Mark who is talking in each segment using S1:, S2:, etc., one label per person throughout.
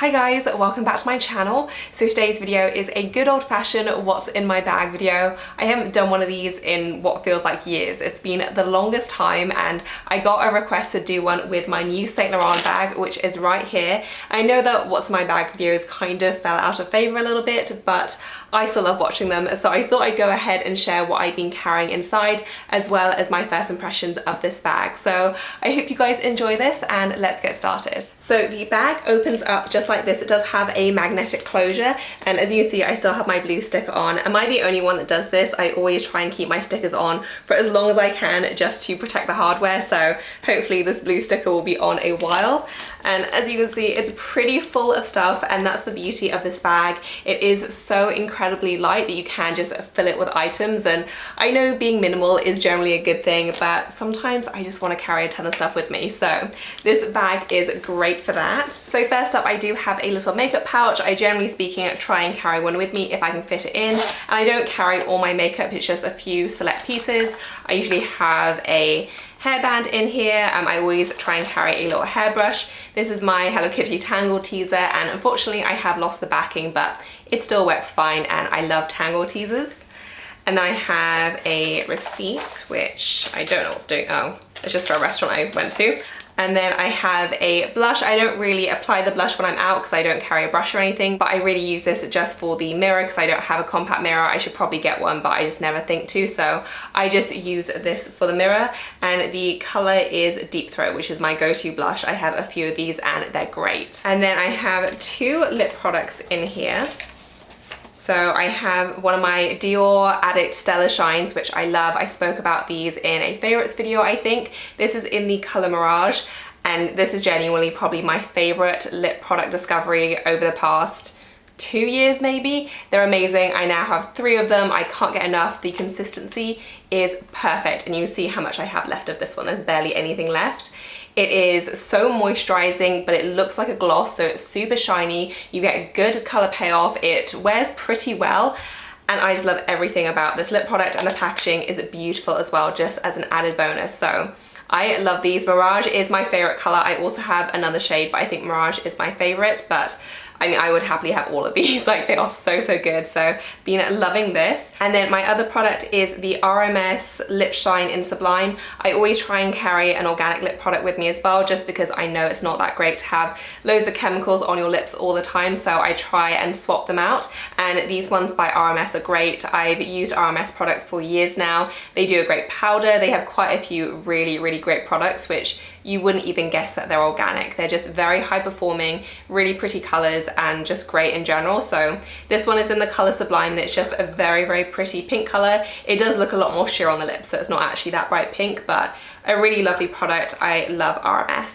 S1: Hi guys, welcome back to my channel. So today's video is a good old-fashioned what's in my bag video. I haven't done one of these in what feels like years. It's been the longest time and I got a request to do one with my new Saint Laurent bag, which is right here. I know that what's in my bag videos kind of fell out of favor a little bit, but I still love watching them, so I thought I'd go ahead and share what I've been carrying inside as well as my first impressions of this bag. So I hope you guys enjoy this and let's get started. So the bag opens up just like this. It does have a magnetic closure, and as you can see I still have my blue sticker on. Am I the only one that does this? I always try and keep my stickers on for as long as I can just to protect the hardware, so hopefully this blue sticker will be on a while. And as you can see, it's pretty full of stuff, and that's the beauty of this bag. It is so incredibly light that you can just fill it with items, and I know being minimal is generally a good thing, but sometimes I just want to carry a ton of stuff with me, so this bag is great for that. So first up, I do have a little makeup pouch. I generally speaking try and carry one with me if I can fit it in, and I don't carry all my makeup, it's just a few select pieces. I usually have a hairband in here. I always try and carry a little hairbrush. This is my Hello Kitty Tangle Teaser, and unfortunately I have lost the backing, but it still works fine and I love Tangle Teasers. And then I have a receipt, which I don't know what's doing. Oh, it's just for a restaurant I went to. And then I have a blush. I don't really apply the blush when I'm out because I don't carry a brush or anything, but I really use this just for the mirror because I don't have a compact mirror. I should probably get one, but I just never think to, so I just use this for the mirror. And the color is Deep Throat, which is my go-to blush. I have a few of these and they're great. And then I have two lip products in here. So I have one of my Dior Addict Stellar Shines, which I love. I spoke about these in a favorites video, I think. This is in the color Mirage, and this is genuinely probably my favorite lip product discovery over the past 2 years maybe. They're amazing. I now have 3 of them. I can't get enough. The consistency is perfect, and you can see how much I have left of this one. There's barely anything left. It is so moisturizing, but it looks like a gloss, so it's super shiny. You get a good color payoff. It wears pretty well, and I just love everything about this lip product, and the packaging is beautiful as well, just as an added bonus. So I love these. Mirage is my favorite color. I also have another shade, but I think Mirage is my favorite, but I mean, I would happily have all of these. Like, they are so good. So been loving this. And then my other product is the Rms Lip Shine in Sublime. I always try and carry an organic lip product with me as well, just because I know it's not that great to have loads of chemicals on your lips all the time. So I try and swap them out. And these ones by RMS are great. I've used RMS products for years now. They do a great powder. They have quite a few really great products, which you wouldn't even guess that they're organic. They're just very high performing, really pretty colors, and just great in general. So this one is in the color Sublime, and it's just a very pretty pink color. It does look a lot more sheer on the lips, so it's not actually that bright pink, but a really lovely product. I love RMS.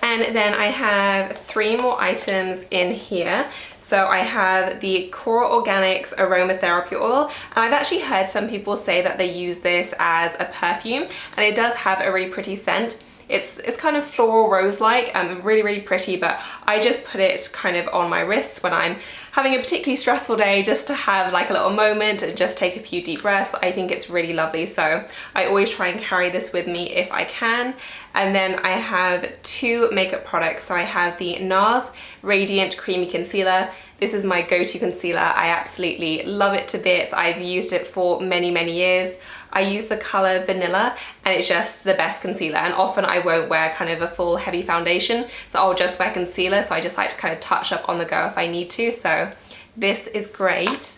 S1: And then I have 3 more items in here. So I have the Core Organics Aromatherapy Oil, and I've actually heard some people say that they use this as a perfume, and it does have a really pretty scent. It's kind of floral rose-like, really pretty, but I just put it kind of on my wrists when I'm having a particularly stressful day, just to have like a little moment and just take a few deep breaths. I think it's really lovely, so I always try and carry this with me if I can. And then I have 2 makeup products. So I have the NARS Radiant Creamy Concealer. This is my go-to concealer. I absolutely love it to bits. I've used it for many years. I use the color Vanilla, and it's just the best concealer, and often I won't wear kind of a full heavy foundation, so I'll just wear concealer. So I just like to kind of touch up on the go if I need to, so this is great.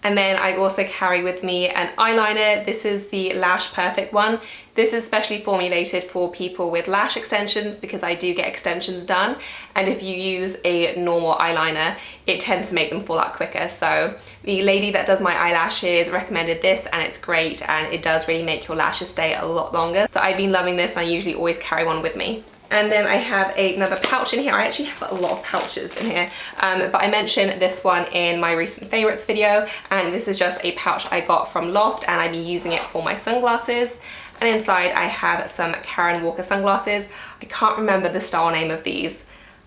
S1: And then I also carry with me an eyeliner. This is the Lash Perfect one. This is specially formulated for people with lash extensions, because I do get extensions done, and if you use a normal eyeliner, it tends to make them fall out quicker. So the lady that does my eyelashes recommended this, and it's great, and it does really make your lashes stay a lot longer. So I've been loving this, and I usually always carry one with me. And then I have another pouch in here. I actually have a lot of pouches in here, but I mentioned this one in my recent favorites video, and this is just a pouch I got from Loft, and I've been using it for my sunglasses. And inside I have some Karen Walker sunglasses. I can't remember the style name of these.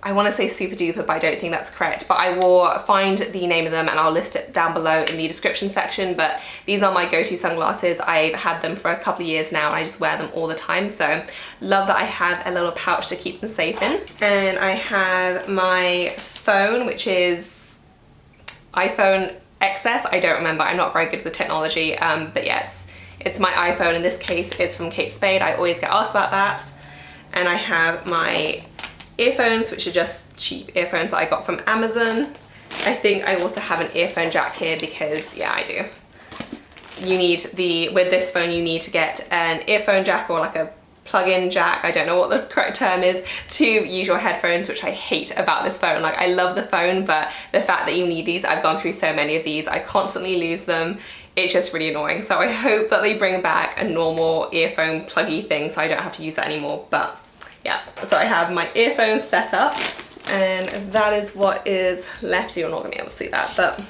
S1: I want to say Super Duper, but I don't think that's correct. But I will find the name of them and I'll list it down below in the description section. But these are my go-to sunglasses. I've had them for a couple of years now and I just wear them all the time. So love that I have a little pouch to keep them safe in. And I have my phone, which is iPhone XS. I don't remember, I'm not very good with technology, but yeah, it's my iPhone. In this case, it's from Kate Spade. I always get asked about that. And I have my earphones, which are just cheap earphones that I got from Amazon. I think I also have an earphone jack here because, yeah, I do. You need with this phone, you need to get an earphone jack or like a plug-in jack, I don't know what the correct term is, to use your headphones, which I hate about this phone. Like, I love the phone, but the fact that you need these, I've gone through so many of these, I constantly lose them. It's just really annoying. So I hope that they bring back a normal earphone pluggy thing so I don't have to use that anymore. But yeah, so I have my earphones set up, and that is what is left. You're not gonna be able to see that, but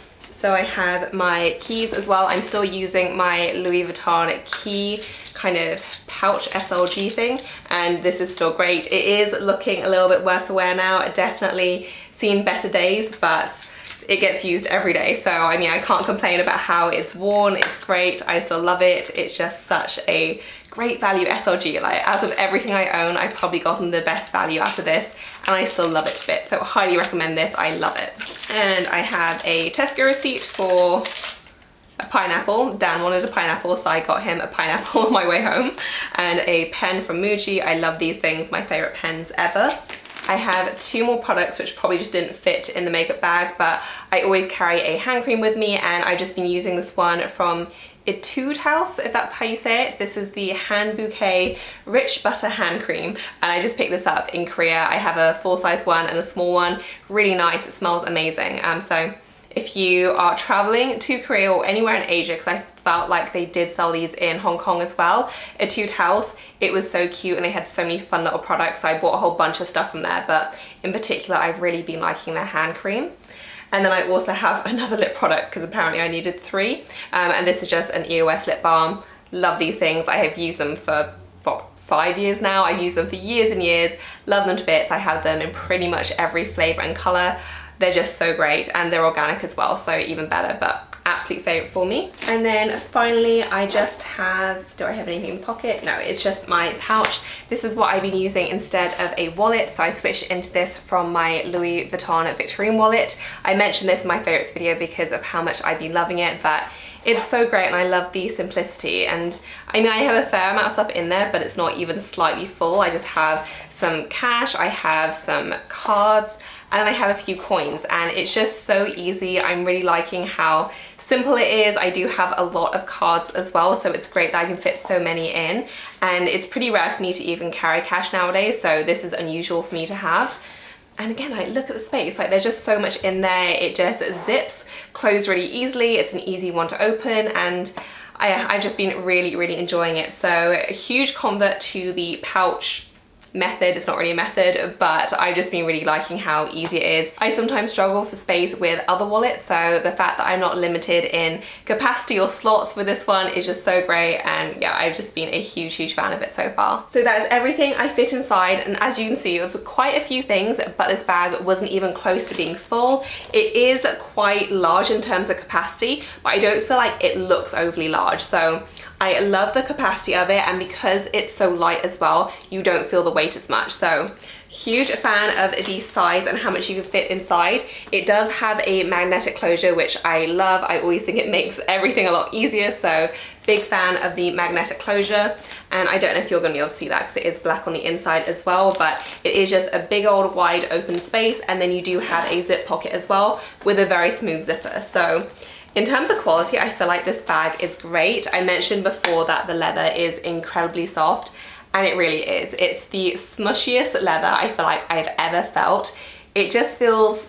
S1: so I have my keys as well. I'm still using my Louis Vuitton key kind of pouch SLG thing, and this is still great. It is looking a little bit worse aware now. It definitely seen better days, but it gets used every day. So I mean, I can't complain about how it's worn. It's great. I still love it. It's just such a great value SLG. Like, out of everything I own, I've probably gotten the best value out of this, and I still love it to bits. So highly recommend this. I love it. And I have a Tesco receipt for a pineapple. Dan wanted a pineapple, so I got him a pineapple on my way home. And a pen from Muji. I love these things, my favorite pens ever. I have 2 more products which probably just didn't fit in the makeup bag, but I always carry a hand cream with me, and I've just been using this one from Etude House, if that's how you say it. This is the Hand Bouquet Rich Butter Hand Cream, and I just picked this up in Korea. I have a full-size one and a small one. Really nice. It smells amazing. So if you are traveling to Korea or anywhere in Asia, because I felt like they did sell these in Hong Kong as well, Etude House, it was so cute and they had so many fun little products, so I bought a whole bunch of stuff from there, but in particular I've really been liking their hand cream. And then I also have another lip product because apparently I needed 3, and this is just an Eos Lip Balm. Love these things. I have used them for what, 5 years now. I've used them for years and years. Love them to bits. I have them in pretty much every flavor and color. They're just so great, and they're organic as well, so even better, but absolute favorite for me. And then finally, I just have, do I have anything in the pocket? No, it's just my pouch. This is what I've been using instead of a wallet, so I switched into this from my Louis Vuitton Victorine wallet. I mentioned this in my favorites video because of how much I've been loving it, but it's so great and I love the simplicity. And I mean, I have a fair amount of stuff in there, but it's not even slightly full. I just have some cash, I have some cards, and I have a few coins, and it's just so easy. I'm really liking how simple it is. I do have a lot of cards as well, so it's great that I can fit so many in, and it's pretty rare for me to even carry cash nowadays, so this is unusual for me to have. And again, like, look at the space, like there's just so much in there. It just zips closed really easily. It's an easy one to open, and I've just been really enjoying it. So a huge convert to the pouch method. It's not really a method, but I've just been really liking how easy it is. I sometimes struggle for space with other wallets, so the fact that I'm not limited in capacity or slots with this one is just so great, and yeah, I've just been a huge fan of it so far. So that is everything I fit inside, and as you can see, it was quite a few things, but this bag wasn't even close to being full. It is quite large in terms of capacity, but I don't feel like it looks overly large, so I love the capacity of it, and because it's so light as well, you don't feel the weight as much. So huge fan of the size and how much you can fit inside. It does have a magnetic closure, which I love. I always think it makes everything a lot easier, so big fan of the magnetic closure. And I don't know if you're gonna be able to see that because it is black on the inside as well, but it is just a big old wide open space, and then you do have a zip pocket as well with a very smooth zipper. So in terms of quality, I feel like this bag is great. I mentioned before that the leather is incredibly soft, and it really is. It's the smushiest leather I feel like I've ever felt. It just feels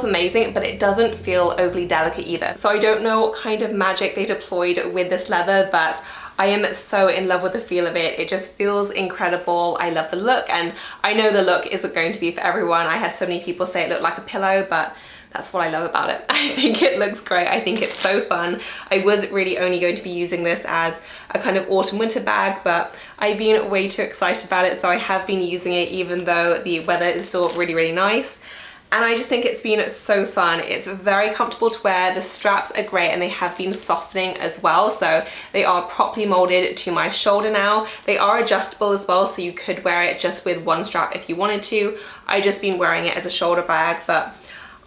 S1: amazing, but it doesn't feel overly delicate either. So I don't know what kind of magic they deployed with this leather, but I am so in love with the feel of it. It just feels incredible. I love the look, and I know the look isn't going to be for everyone. I had so many people say it looked like a pillow, but that's what I love about it. I think it looks great. I think it's so fun. I was really only going to be using this as a kind of autumn winter bag, but I've been way too excited about it, so I have been using it even though the weather is still really nice. And I just think it's been so fun. It's very comfortable to wear. The straps are great, and they have been softening as well. So they are properly molded to my shoulder now. They are adjustable as well, so you could wear it just with one strap if you wanted to. I've just been wearing it as a shoulder bag, but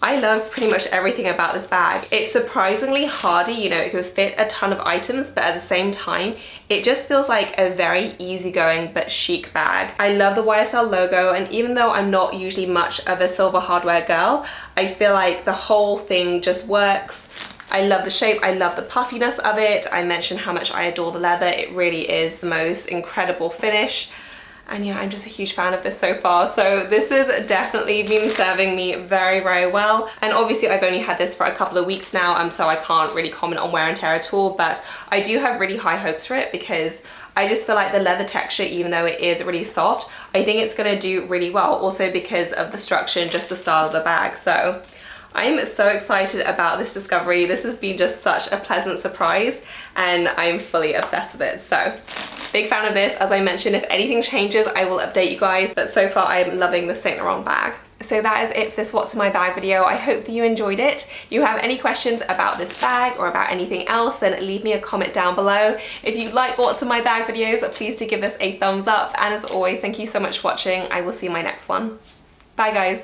S1: I love pretty much everything about this bag. It's surprisingly hardy, you know, it can fit a ton of items, but at the same time, it just feels like a very easygoing but chic bag. I love the YSL logo, and even though I'm not usually much of a silver hardware girl, I feel like the whole thing just works. I love the shape, I love the puffiness of it. I mentioned how much I adore the leather. It really is the most incredible finish. And yeah, I'm just a huge fan of this so far. So this has definitely been serving me very, very well. And obviously I've only had this for a couple of weeks now, so I can't really comment on wear and tear at all, but I do have really high hopes for it because I just feel like the leather texture, even though it is really soft, I think it's gonna do really well. Also because of the structure and just the style of the bag. So I'm so excited about this discovery. This has been just such a pleasant surprise and I'm fully obsessed with it. So big fan of this. As I mentioned, if anything changes, I will update you guys, but so far I'm loving the Saint Laurent bag. So that is it for this what's in my bag video. I hope that you enjoyed it. If you have any questions about this bag or about anything else, then leave me a comment down below. If you like what's in my bag videos, please do give this a thumbs up. And as always, thank you so much for watching. I will see you in my next one. Bye guys.